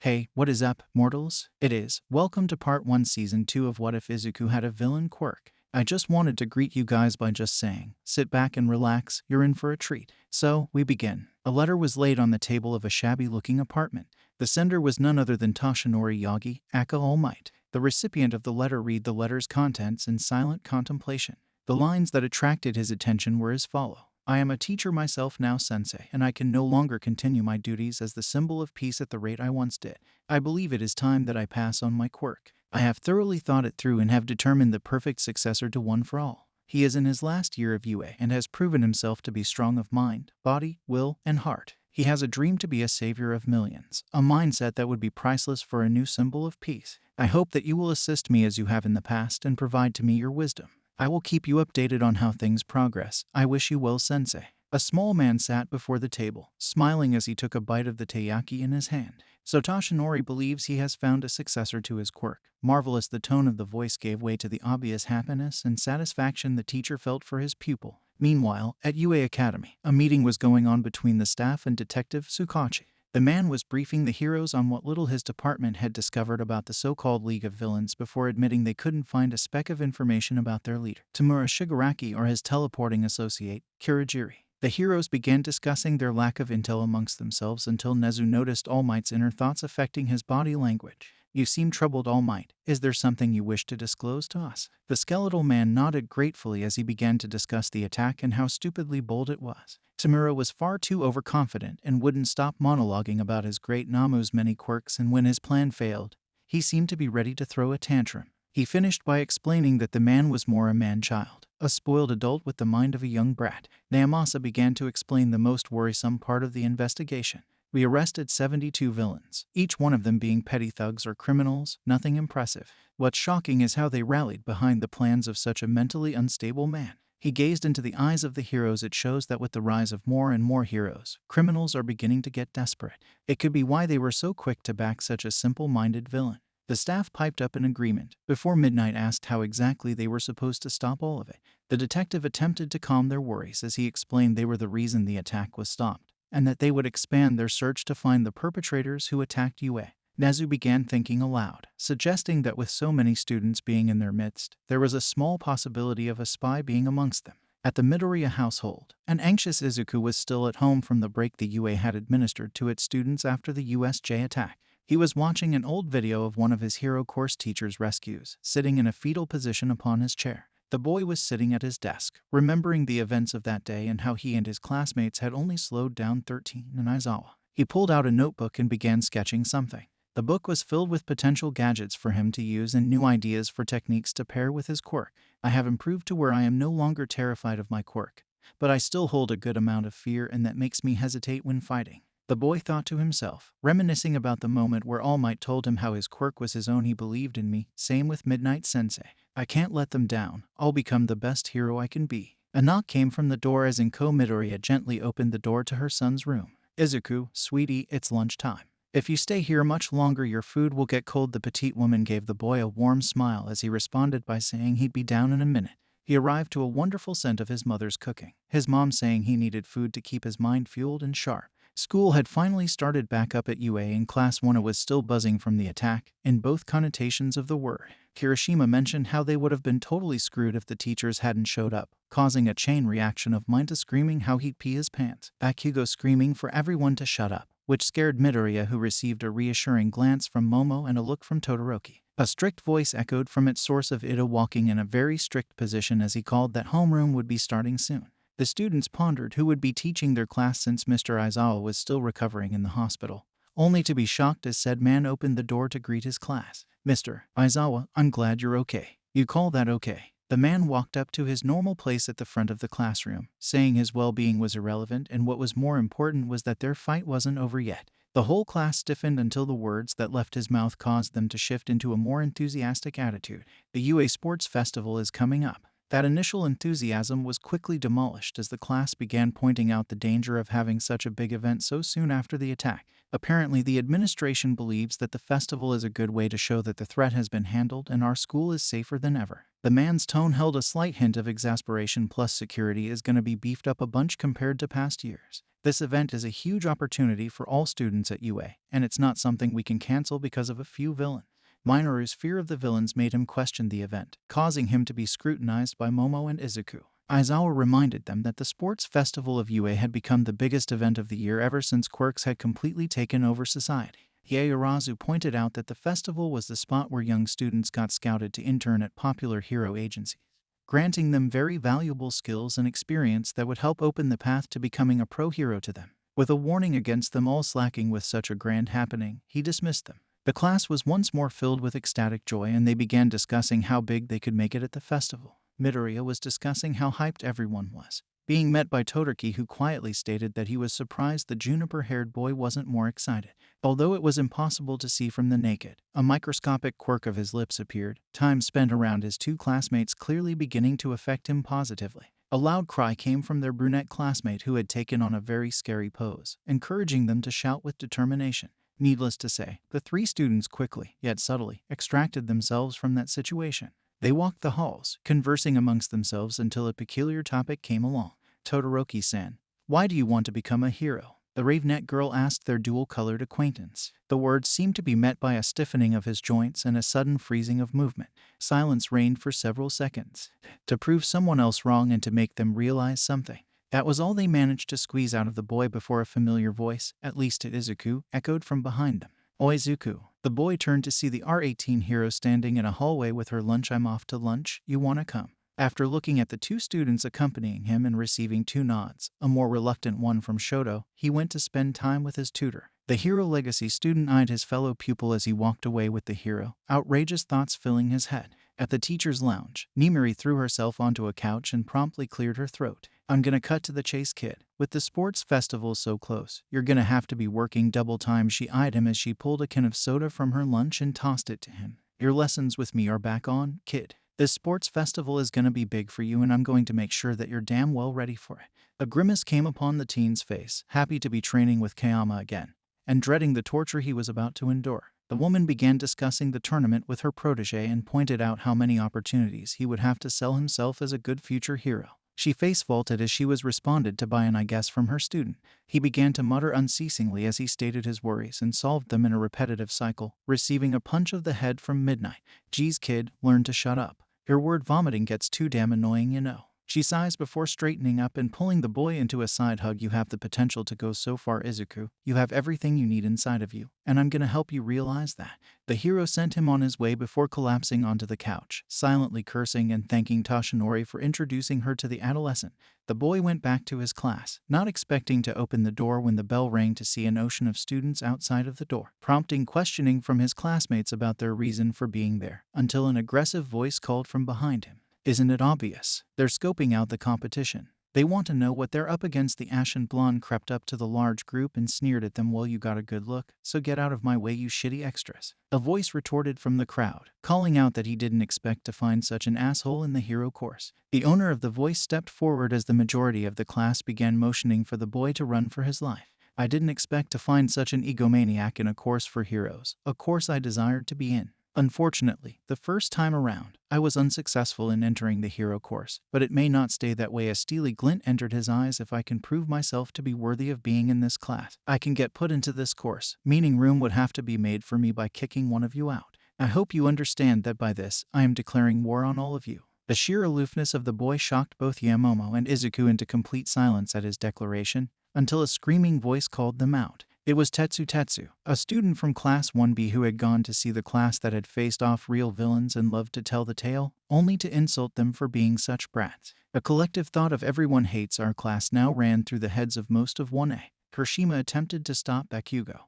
Hey, what is up, mortals? It is. Welcome to part 1 season 2 of What If Izuku Had a Villain Quirk. I just wanted to greet you guys by just saying, sit back and relax, you're in for a treat. So, we begin. A letter was laid on the table of a shabby-looking apartment. The sender was none other than Toshinori Yagi, aka All Might. The recipient of the letter read the letter's contents in silent contemplation. The lines that attracted his attention were as follow. I am a teacher myself now, sensei, and I can no longer continue my duties as the symbol of peace at the rate I once did. I believe it is time that I pass on my quirk. I have thoroughly thought it through and have determined the perfect successor to One for All. He is in his last year of UA and has proven himself to be strong of mind, body, will, and heart. He has a dream to be a savior of millions, a mindset that would be priceless for a new symbol of peace. I hope that you will assist me as you have in the past and provide to me your wisdom. I will keep you updated on how things progress. I wish you well, sensei. A small man sat before the table, smiling as he took a bite of the taiyaki in his hand. So Toshinori believes he has found a successor to his quirk. Marvelous, the tone of the voice gave way to the obvious happiness and satisfaction the teacher felt for his pupil. Meanwhile, at UA Academy, a meeting was going on between the staff and Detective Tsukachi. The man was briefing the heroes on what little his department had discovered about the so-called League of Villains before admitting they couldn't find a speck of information about their leader, Tamura Shigaraki, or his teleporting associate, Kirigiri. The heroes began discussing their lack of intel amongst themselves until Nezu noticed All Might's inner thoughts affecting his body language. You seem troubled, All Might. Is there something you wish to disclose to us? The skeletal man nodded gratefully as he began to discuss the attack and how stupidly bold it was. Tamura was far too overconfident and wouldn't stop monologuing about his great Namu's many quirks, and when his plan failed, he seemed to be ready to throw a tantrum. He finished by explaining that the man was more a man-child, a spoiled adult with the mind of a young brat. Naomasa began to explain the most worrisome part of the investigation. We arrested 72 villains, each one of them being petty thugs or criminals, nothing impressive. What's shocking is how they rallied behind the plans of such a mentally unstable man. He gazed into the eyes of the heroes. It shows that with the rise of more and more heroes, criminals are beginning to get desperate. It could be why they were so quick to back such a simple-minded villain. The staff piped up in agreement. Before midnight asked how exactly they were supposed to stop all of it. The detective attempted to calm their worries as he explained they were the reason the attack was stopped, and that they would expand their search to find the perpetrators who attacked UA. Nezu began thinking aloud, suggesting that with so many students being in their midst, there was a small possibility of a spy being amongst them. At the Midoriya household, an anxious Izuku was still at home from the break the UA had administered to its students after the USJ attack. He was watching an old video of one of his hero course teacher's rescues, sitting in a fetal position upon his chair. The boy was sitting at his desk, remembering the events of that day and how he and his classmates had only slowed down 13 in Aizawa. He pulled out a notebook and began sketching something. The book was filled with potential gadgets for him to use and new ideas for techniques to pair with his quirk. I have improved to where I am no longer terrified of my quirk, but I still hold a good amount of fear, and that makes me hesitate when fighting. The boy thought to himself, reminiscing about the moment where All Might told him how his quirk was his own. He believed in me, same with Midnight Sensei. I can't let them down. I'll become the best hero I can be. A knock came from the door as Inko Midoriya gently opened the door to her son's room. Izuku, sweetie, it's lunchtime. If you stay here much longer, your food will get cold. The petite woman gave the boy a warm smile as he responded by saying he'd be down in a minute. He arrived to a wonderful scent of his mother's cooking, his mom saying he needed food to keep his mind fueled and sharp. School had finally started back up at UA, and Class 1 was still buzzing from the attack, in both connotations of the word. Kirishima mentioned how they would have been totally screwed if the teachers hadn't showed up, causing a chain reaction of Minta screaming how he'd pee his pants, Bakugo screaming for everyone to shut up, which scared Midoriya, who received a reassuring glance from Momo and a look from Todoroki. A strict voice echoed from its source of Ida walking in a very strict position as he called that homeroom would be starting soon. The students pondered who would be teaching their class since Mr. Aizawa was still recovering in the hospital, only to be shocked as said man opened the door to greet his class. Mr. Aizawa, I'm glad you're okay. You call that okay? The man walked up to his normal place at the front of the classroom, saying his well-being was irrelevant and what was more important was that their fight wasn't over yet. The whole class stiffened until the words that left his mouth caused them to shift into a more enthusiastic attitude. The UA Sports Festival is coming up. That initial enthusiasm was quickly demolished as the class began pointing out the danger of having such a big event so soon after the attack. Apparently, the administration believes that the festival is a good way to show that the threat has been handled and our school is safer than ever. The man's tone held a slight hint of exasperation, plus security is going to be beefed up a bunch compared to past years. This event is a huge opportunity for all students at UA, and it's not something we can cancel because of a few villains. Minoru's fear of the villains made him question the event, causing him to be scrutinized by Momo and Izuku. Aizawa reminded them that the sports festival of UA had become the biggest event of the year ever since Quirks had completely taken over society. Yaoyorozu pointed out that the festival was the spot where young students got scouted to intern at popular hero agencies, granting them very valuable skills and experience that would help open the path to becoming a pro hero to them. With a warning against them all slacking with such a grand happening, he dismissed them. The class was once more filled with ecstatic joy, and they began discussing how big they could make it at the festival. Midoriya was discussing how hyped everyone was, being met by Todoroki, who quietly stated that he was surprised the juniper-haired boy wasn't more excited. Although it was impossible to see from the naked, a microscopic quirk of his lips appeared, time spent around his two classmates clearly beginning to affect him positively. A loud cry came from their brunette classmate, who had taken on a very scary pose, encouraging them to shout with determination. Needless to say, the three students quickly, yet subtly, extracted themselves from that situation. They walked the halls, conversing amongst themselves until a peculiar topic came along. Todoroki-san, why do you want to become a hero? The Ravenet girl asked their dual-colored acquaintance. The words seemed to be met by a stiffening of his joints and a sudden freezing of movement. Silence reigned for several seconds, to prove someone else wrong and to make them realize something. That was all they managed to squeeze out of the boy before a familiar voice, at least to Izuku, echoed from behind them. Oi Zuku. The boy turned to see the R18 hero standing in a hallway with her lunch. I'm off to lunch, you wanna come? After looking at the two students accompanying him and receiving two nods, a more reluctant one from Shoto, he went to spend time with his tutor. The Hero Legacy student eyed his fellow pupil as he walked away with the hero, outrageous thoughts filling his head. At the teacher's lounge, Nimiri threw herself onto a couch and promptly cleared her throat. I'm gonna cut to the chase, kid. With the sports festival so close, you're gonna have to be working double time. She eyed him as she pulled a can of soda from her lunch and tossed it to him. Your lessons with me are back on, kid. This sports festival is gonna be big for you, and I'm going to make sure that you're damn well ready for it. A grimace came upon the teen's face, happy to be training with Kayama again, and dreading the torture he was about to endure. The woman began discussing the tournament with her protege and pointed out how many opportunities he would have to sell himself as a good future hero. She face-vaulted as she was responded to by an I guess from her student. He began to mutter unceasingly as he stated his worries and solved them in a repetitive cycle, receiving a punch of the head from Midnight. Geez kid, learn to shut up. Your word vomiting gets too damn annoying, you know. She sighs before straightening up and pulling the boy into a side hug. You have the potential to go so far, Izuku. You have everything you need inside of you, and I'm gonna help you realize that. The hero sent him on his way before collapsing onto the couch, silently cursing and thanking Toshinori for introducing her to the adolescent. The boy went back to his class, not expecting to open the door when the bell rang to see an ocean of students outside of the door, prompting questioning from his classmates about their reason for being there, until an aggressive voice called from behind him. Isn't it obvious? They're scoping out the competition. They want to know what they're up against. The ashen blonde crept up to the large group and sneered at them. Well, you got a good look, so get out of my way, you shitty extras. A voice retorted from the crowd, calling out that he didn't expect to find such an asshole in the hero course. The owner of the voice stepped forward as the majority of the class began motioning for the boy to run for his life. I didn't expect to find such an egomaniac in a course for heroes, a course I desired to be in. Unfortunately, the first time around, I was unsuccessful in entering the hero course, but it may not stay that way. A steely glint entered his eyes. If I can prove myself to be worthy of being in this class, I can get put into this course, meaning room would have to be made for me by kicking one of you out. I hope you understand that by this, I am declaring war on all of you. The sheer aloofness of the boy shocked both Yamomo and Izuku into complete silence at his declaration, until a screaming voice called them out. It was Tetsu, a student from Class 1B who had gone to see the class that had faced off real villains and loved to tell the tale, only to insult them for being such brats. A collective thought of everyone hates our class now ran through the heads of most of 1A. Kirishima attempted to stop Bakugo,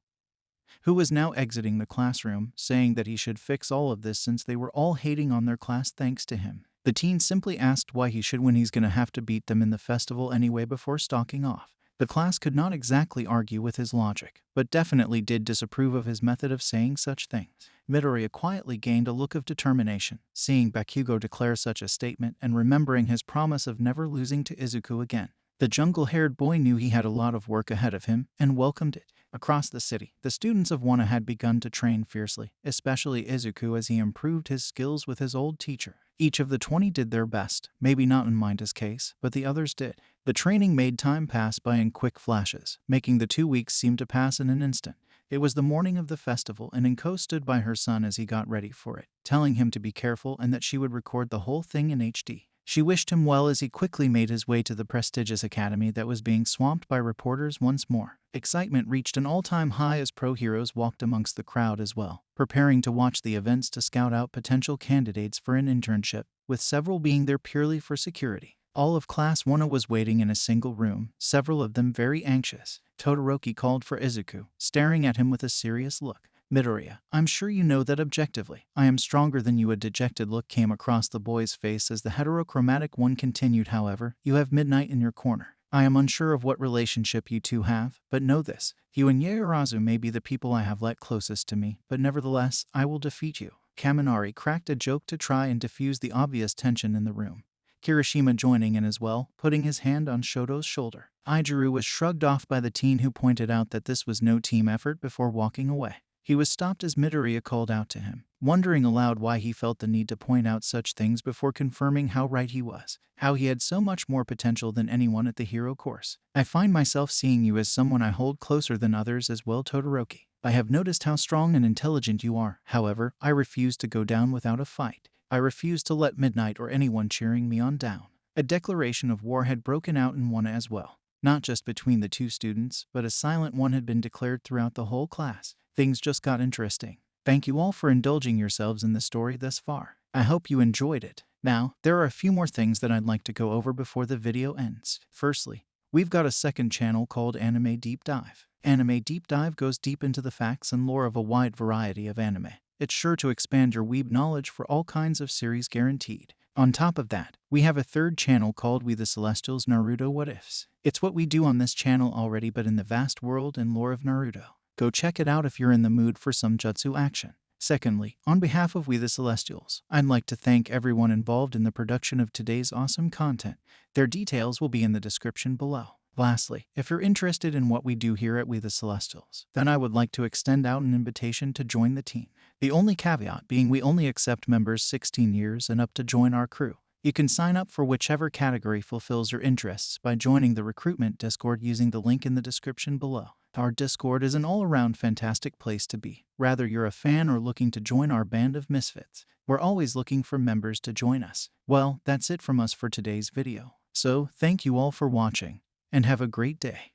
who was now exiting the classroom, saying that he should fix all of this since they were all hating on their class thanks to him. The teen simply asked why he should when he's gonna have to beat them in the festival anyway before stalking off. The class could not exactly argue with his logic, but definitely did disapprove of his method of saying such things. Midoriya quietly gained a look of determination, seeing Bakugo declare such a statement and remembering his promise of never losing to Izuku again. The jungle-haired boy knew he had a lot of work ahead of him and welcomed it. Across the city, the students of Wana had begun to train fiercely, especially Izuku as he improved his skills with his old teacher. Each of the 20 did their best, maybe not in Minda's case, but the others did. The training made time pass by in quick flashes, making the 2 weeks seem to pass in an instant. It was the morning of the festival, and Inko stood by her son as he got ready for it, telling him to be careful and that she would record the whole thing in HD. She wished him well as he quickly made his way to the prestigious academy that was being swamped by reporters once more. Excitement reached an all-time high as pro heroes walked amongst the crowd as well, preparing to watch the events to scout out potential candidates for an internship, with several being there purely for security. All of Class 1 was waiting in a single room, several of them very anxious. Todoroki called for Izuku, staring at him with a serious look. Midoriya, I'm sure you know that objectively. I am stronger than you. A dejected look came across the boy's face as the heterochromatic one continued. However, you have Midnight in your corner. I am unsure of what relationship you two have, but know this. You and Yaoyorozu may be the people I have let closest to me, but nevertheless, I will defeat you. Kaminari cracked a joke to try and diffuse the obvious tension in the room. Kirishima joining in as well, putting his hand on Shoto's shoulder. Aijuru was shrugged off by the teen who pointed out that this was no team effort before walking away. He was stopped as Midoriya called out to him, wondering aloud why he felt the need to point out such things before confirming how right he was, how he had so much more potential than anyone at the hero course. I find myself seeing you as someone I hold closer than others as well, Todoroki. I have noticed how strong and intelligent you are. However, I refuse to go down without a fight. I refuse to let Midnight or anyone cheering me on down. A declaration of war had broken out in Wano as well. Not just between the two students, but a silent one had been declared throughout the whole class. Things just got interesting. Thank you all for indulging yourselves in the story thus far. I hope you enjoyed it. Now, there are a few more things that I'd like to go over before the video ends. Firstly, we've got a second channel called Anime Deep Dive. Anime Deep Dive goes deep into the facts and lore of a wide variety of anime. It's sure to expand your weeb knowledge for all kinds of series guaranteed. On top of that, we have a third channel called We The Celestials Naruto What Ifs. It's what we do on this channel already, but in the vast world and lore of Naruto. Go check it out if you're in the mood for some jutsu action. Secondly, on behalf of We The Celestials, I'd like to thank everyone involved in the production of today's awesome content. Their details will be in the description below. Lastly, if you're interested in what we do here at We The Celestials, then I would like to extend out an invitation to join the team. The only caveat being we only accept members 16 years and up to join our crew. You can sign up for whichever category fulfills your interests by joining the recruitment Discord using the link in the description below. Our Discord is an all-around fantastic place to be. Whether you're a fan or looking to join our band of misfits, we're always looking for members to join us. Well, that's it from us for today's video. So, thank you all for watching, and have a great day.